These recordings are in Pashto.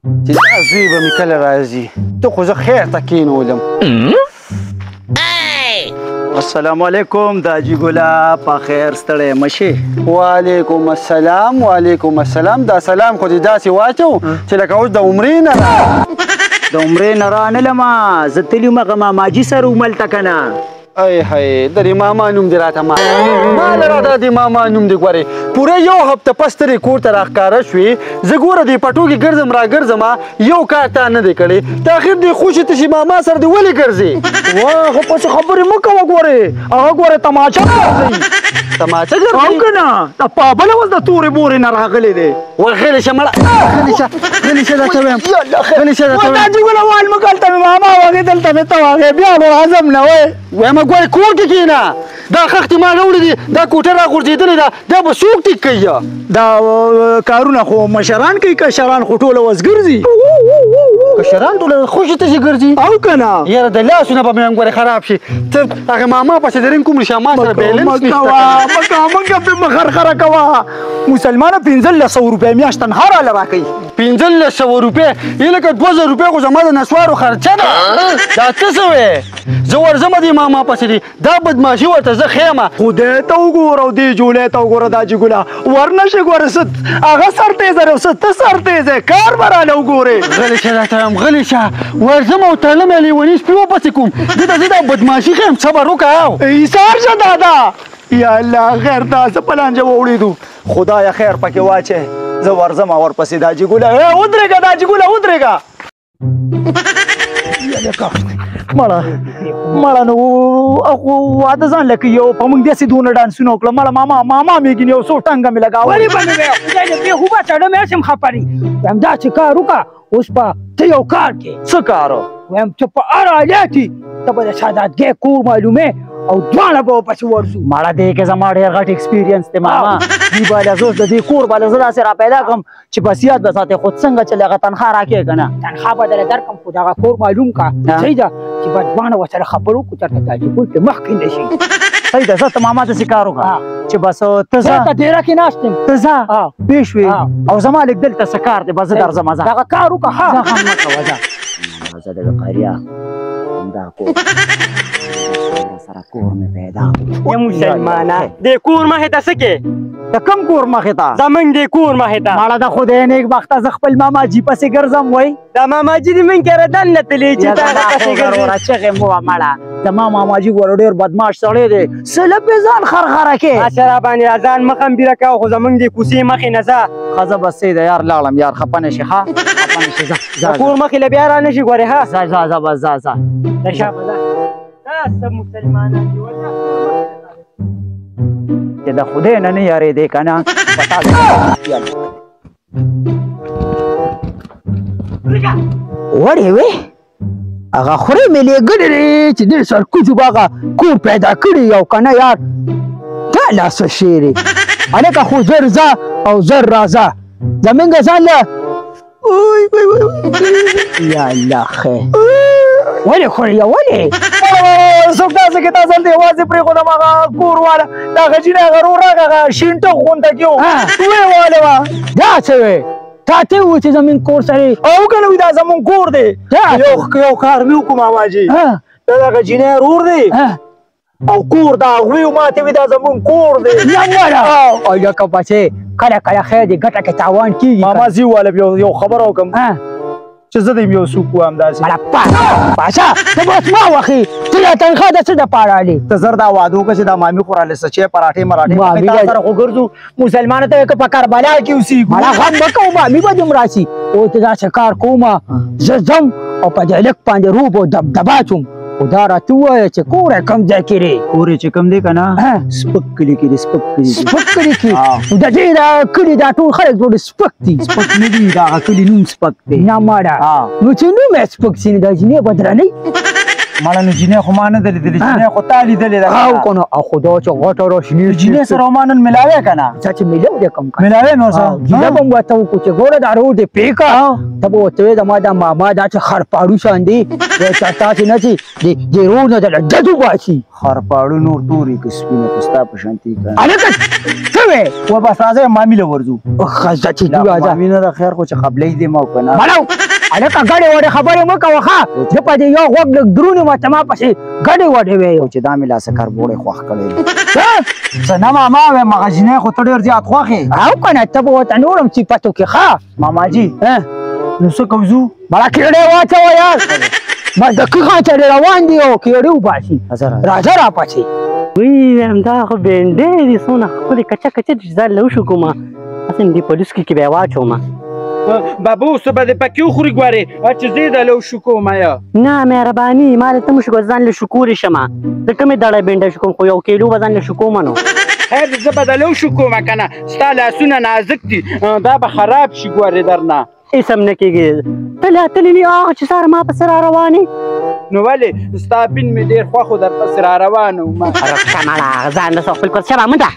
چې دا زوی به مې کله راځي ته خو زه خیر ته کېنولم. السلام علیکم داجی ګله په خیر ستړی مه شې. وعلیکم السلام وعلیکم السلام. دا سلام خو دې داسې واچو چې لکه اوس د عمرې نه د عمرې نه رانلمه زه تللی وم هغه ماماجي سره وملته که نه. ای هی د دې ماما نوم دې راته ما راته د ماما نوم دې ګورې پوره یو هفته پس ته کور ته راښکاره شوې زه ګوره دې پټو کې ګرځم را ګرځم یو کار تا نه دی کړی ته اخر دې خوشې تشي ماما سره دې ولې ګرځې؟ واه خو پسې خبرې مه کوه ګورې هغه ګوره تماچه ګرځوي. تماچه ګرځوي او که نه دا پابله اوس د تورې بورې نه راغلی دی. غلی شه مړه غلی شه درته وایم غلی شه درته وایم. داجي ګله وال مه هلته مې ماما واغې دلته مې ته واغې بیا نو هضم نه وی وایم ګورې کور کې کښېنه دا خښتې ما راوړې دي دا کوټه راغورځېدلې ده دا به څوک ټیک کوي دا کارونه خو مشران کوي کشران خو ټوله اوس ګرځي. کشران ټوله خوشې تشي ګرځي او که نه یاره د لاسونه به مې هم ګورې خراب شي ته هغه ماما پسې درېم کوم رښه ما سره بیلنس نشته. مه کوه مه خرخره کوه مسلمانه 1500 روپۍ میاشت تنخوا راله راکوي. 1500 روپۍ یې لکه 2000 روپۍ خو زما د نسوارو خرچه ده. دا څه څه وې زه ورځمه دې ماما پسې دي دا بدماشي ورته زه ښیمه. خدای ته وګوره او دې جولۍ ته وګوره داجي ګله ورنشې ګوره څه هغه سرتیزه دی او څه ته سرتیزه کار به راله وګورې. غلی شه درته وایم غلی شه ورځم او تړلم یې لیوني سپي وپسې کوم دې ته زه دا بدماشي ښیم صبر وکړه. ایثار شه دادا یا الله خیر دا څه په لانجه ووړېدو خدایه خیر پکې واچې زه ورځم ورپسې داجي ګله ودرېږه داجي ګله ودرېږه. مړه نو واده ځان لکه یو په موږ داسې دونه ډانسونه وکړه مړه ماما مې ګینې یو څو ټنګه مې لګاوه. ولې به مې ویل خدای دې بېهوبه چړه مې هسې خپري وایم دا چې کار وکړه اوس په ته یو کار کې. څه کار؟ وایم چې په هر حالت ته به د سعادتګۍ کور معلومې او دواړه به ورپسې ورځو. مړه دې کې زما ډېر غټ ایکسپیرینس دی ماما دې باله زه اوس د دې کور باله زه داسې را پیدا کړم چې بس یاد به ساتې خو څنګه چې هغه تنخوا راکړې که نه تنخوا به درله درکړم خو دغه کور معلوم کړه صحیح ده چې به دواړه ورسره خبرې وکړو چېرته داجي ګل پرې مخکې نه شي. صحیح ده زه ته ماما داسې کار وکړه چې بس ته ځه ته ډېره کې ناست یم ته ځه پوه شوې او زما لږ دلته څه کار دی بس زه درځم ځه دغه کار وکړه ښه ځه هم مه کوه ځه زه د وقاریا همدغه کور سره کور مې پیدا یا مسلمانه دې کور مخې ته څه کې د کوم کور مخې ته زمونږ دې کور مخې ته مړه د خدای نیک بخته زه خپل ماماجي پسې ګرځم وای دا ماماجي دې من کره دننه تللی چې تا هغه پسې ګرځې چغې مو وه مړه زما ماماجي ګوره ډېر بدماش سړی دی سله پې ځان خرخره کې اچھا را باندې ځان مه خمبیره کوه خو زمونږ دې کوڅې مخې نه ځه ښه زه بس صحیح ده یار لاړم یار خفه نه شي ښه خفه نه شي ځه کور مخې له بیا را نه شي ګورې ښه ځه ځه ځه بس ځه ځه در شاته ځه څه مسلمانان دي چې د خدای نه نه یارېدې که نه وړې وې هغه خورې مې لېږلې دی چې دې سرکوچو به هغه کور پیدا کړي او که نه یار دا لا څه شی دی هلکه خو زر ځه او زر راځه زمونږ ځان له یا الله خیر ولې خورې ولې څوک داسې کې تا ځل دی یوازې پرېښودم هغه کور واله دا هغه جینۍ هغه رو راغ هغه شینټه غونډه کې و ویې واله وه دا څه وې تا ته ووایي چې زمونږ کور سره او که نه وي دا زمونږ کور دی یو کار مې وکړو ماماجي دا د هغه جینۍ رور دی او کور د هغوی ما ته وي دا زمونږ کور دی او لکه بچې کله کله خیر دی ګټه کې تاوان کېږي ماما زه ووالم یو خبره وکړم چې زه د یو څوک وم داسې پاچا ته به اوس ما وخې ته دا تنخوا د څه دپاره علي ته زر دا واده وکړه چې دا مامي خو راله سچې پراټې مراټې تا سره خو ګرځو مسلمانو ته که په کربلا کې اوسېږو مړه غم مه کوه مامي به دې هم راشي او ته داسې کار کومه زه ځم او په دې هلک باندې روب او دبدبه چوم خو دا راته ووایه چې کور یې کوم ځای کې دی کور یې چې کوم دی که نه سپک کلي کې دی سپک کلي سپک کلي کې د دې دا کلي دا ټول خلک ټول سپک دي سپک نه دي دا هغه کلي نوم سپک دی نه مړه نو چې نوم یې سپک شي نو دا جینۍ به درنۍ مړه نو جینۍ خو ما نه ده لیدلې جینۍ خو تا لیدلې ده او کنه او خدا چې غټه راشنی جینۍ سره ما نن ملاوې که نه چې ملو دې کم کړ ملاوې مې ورسره ګیله به ورته وکړو چې ګوره دا روډ دې پرېکړه ته به ورته وایې زما دا ماما دا چې خرپاړو شان دی تاسې نه چې د روډ نه دله ډز وباسي خرپاړو نور تورې که سپینه که ستا په شانتي که هلکه څه وې و بس راځه مامي له ورځو ښځه چې دي راځه مامي نه ده خیر خو چې قبلې دې ما که نه مړو هلکه ګډې وډې خبرې مه کوه ښه زه په دې یو غوږ لږ درونې ماته ما پسې ګډې وډې وې چې دا مې لاسه کربوړی خوښ کړی څه نه ماما وې مغه جینۍ خو ته ډېر زیات خوښ یې او که نه ته به ورته نور هم صفتو کې ښه ماماجي نو څه کوو ځو مړه کېړې واچوه یار مزدکي خان چې روان دي او کېړې وباسي راځه راپسې وی همدا خو بینډې دي څونه ښکلې کچه کچه دي چې ځان له وشو کومه هسې دې په لوس کې به یې واچومه بابا اوس به دې پکې وخوري ګورې چې زه یې د لو شکوم یا نه مهرباني ما له ته مو شو ځان له شکورې شمه زه کومې دړی بینډه شو کوم خو یو کیلو به ځان له شکومه نو خیر زه به د لو شکوم که نه ستا لاسونه نازک دي دا به خراب شي ګورې درنه هېڅ هم نه کېږي ته لا تللی نه هغه چې ساره ما پسې را روانې نو ولې ستا بین مې ډېر خوښ و در پسې را روان وم رښتا مړه ځان له خپل کور شبه منډه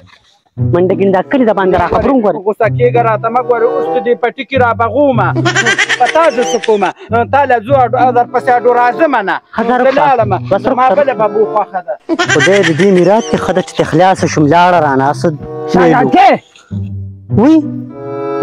منډه ګنډه کلي د باندې را خبرون ګورې غوسه کېږه راته مه ګورې اوس ته دې پټي کې را بغومه په تا زه څه کومه تا له ځو در پسې اډو راځمه نه زه لاړمه زما بله ببو خوښه ده خدای د دې میرات کې ښه ده چې ته خلاصه شوم لاړه رانه اسد وی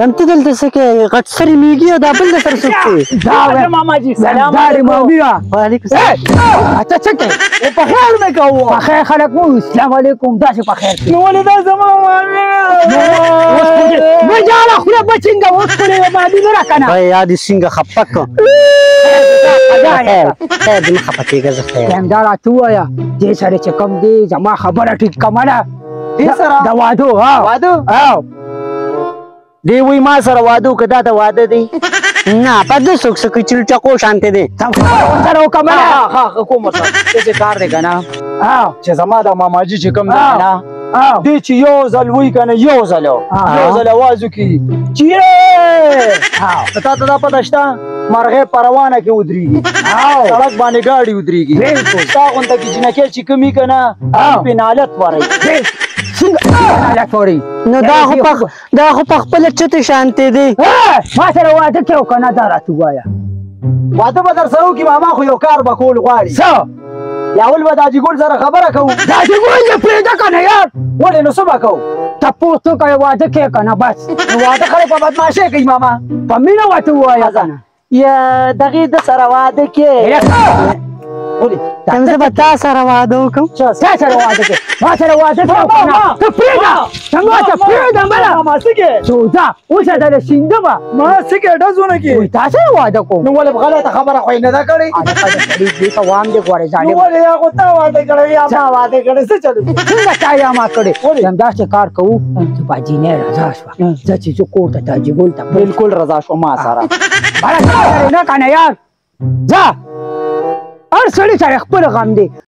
هم ته دلته څه کوې غټ سرې میږي او دا بل د سره څوک کوې دا ماماجي سلام علیکم مامي وعلیکم السلام ته څه کوې په خیر مې کوو په خیر خلک وایي السلام علیکم داسې په خیر کوي نو ولې دا زما مامي مه جاله خوله بچینګه اوس کړې مامي نه را که نه وای یا دې سینګه خپه کړه خیر دې مه خفه کېږه زه خیر همدا راته ووایه دې سره چې کوم دی زما خبره ټیک کمه ده دې سره د واده واده دی وی ما سره واده که دا د واده دی نه په دې څوک څه کوي چلچکو شانتې دی سره وکړه ها کوم ورته داسې کار دی که نه چې زما د ماماجي چې کوم دی نه دی چې یو ځل وی که نه یو ځل اواز وکړي چیرې تا ته دا پته شته مرغۍ په روانه کې ودرېږي سړک باندې ګاډي ودرېږي ستا غونته کې جنکۍ چې کوم وي که نه پې نالت وروي نو دا خو په خپله چتې شانتې دی ما سره واده کې او که نه دا راته ووایه واده به در سره وکړي ماما خو یو کار به کول غواړي څه یاول به د حاجي ګل سره خبره کوو د حاجي ګل دې پرېږده که نه یار ولې نو څه به کوو تپوس وکړې واده کې که نه بس نو واده خلک په بدماشۍ کوي ماما په مینه ورته ووایه که نه یا دغې د سره واده کې زه به تا سره واده وکړم تا سره واده کې ما سره واده کې او که نه ته پرېږده څنګه ته پرېږده مړه ماما څه کې څو ځه اوسه دله شیندمه ما څه کې ډزونه کې وایي تا سره واده کوم نو ولې غلطه خبره خو یې نه ده کړې هلکه د سړي دې ته وام دې غواړې نو ظالم ولې یا خو تا واده کړی یا ما واده کړی څه چلو څنګه تا یا ما کړې همداسې کار کوو چې باجینۍ رضا شوه زه چې زه کور ته حاجي ګل ته بالکل رضا شو ما سره بله تا سره نه که نه یار ځه هر سړي سره خپل غم دی